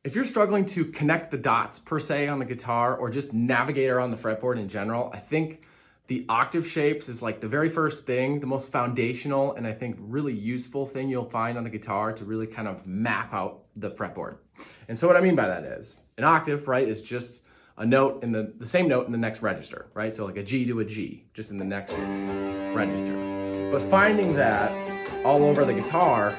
If you're struggling to connect the dots per se on the guitar or just navigate around the fretboard in general, I think the octave shapes is like the very first thing, the most foundational and I think really useful thing you'll find on the guitar to really kind of map out the fretboard. And so what I mean by that is an octave, right, is just a note in the same note in the next register, right? So like a G to a G, just in the next register. But finding that all over the guitar,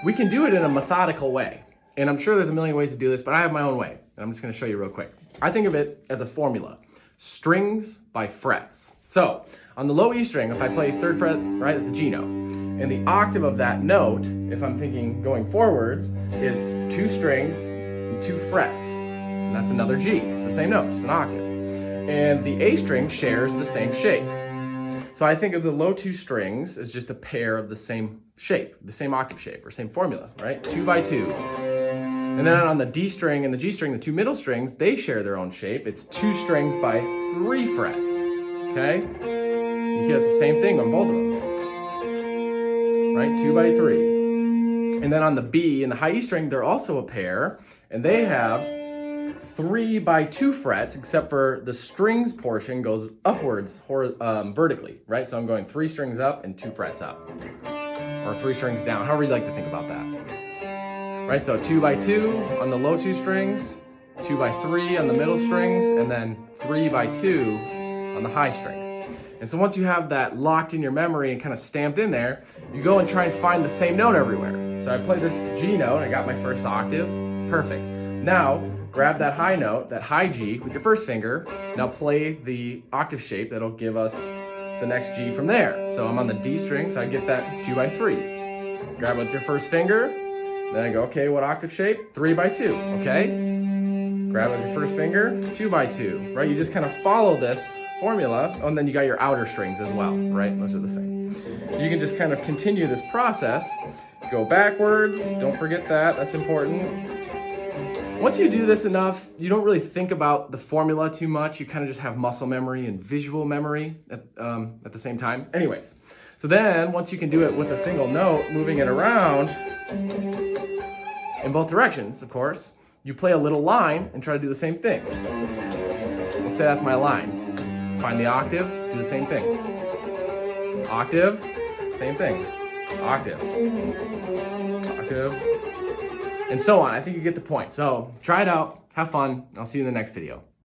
we can do it in a methodical way. And I'm sure there's a million ways to do this, but I have my own way. And I'm just gonna show you real quick. I think of it as a formula. Strings by frets. So on the low E string, if I play third fret, right, it's a G note. And the octave of that note, if I'm thinking going forwards, is 2 strings and 2 frets. And that's another G. It's the same note, it's an octave. And the A string shares the same shape. So I think of the low 2 strings as just a pair of the same shape, the same octave shape or same formula, right? 2 by 2. And then on the D string and the G string, the 2 middle strings, they share their own shape. It's 2 strings by 3 frets, okay? You hear it's the same thing on both of them, right? 2 by 3. And then on the B and the high E string, they're also a pair, and they have 3 by 2 frets, except for the strings portion goes upwards vertically, right? So I'm going 3 strings up and 2 frets up, or 3 strings down, however you like to think about that. Right, so 2 by 2 on the low 2 strings, 2 by 3 on the middle strings, and then 3 by 2 on the high strings. And so once you have that locked in your memory and kind of stamped in there, you go and try and find the same note everywhere. So I play this G note, I got my first octave, perfect. Now, grab that high note, that high G with your first finger, now play the octave shape that'll give us the next G from there. So I'm on the D string, so I get that 2 by 3. Grab it with your first finger, then I go, okay, what octave shape? 3 by 2, okay? Grab it with your first finger, 2 by 2, right? You just kind of follow this formula, and then you got your outer strings as well, right? Those are the same. You can just kind of continue this process, go backwards, don't forget that, that's important. Once you do this enough, you don't really think about the formula too much, you kind of just have muscle memory and visual memory at the same time. Anyways, so then once you can do it with a single note, moving it around, in both directions, of course, you play a little line and try to do the same thing. Let's say that's my line. Find the octave, do the same thing. Octave, same thing. Octave, octave, and so on. I think you get the point. So try it out, have fun, I'll see you in the next video.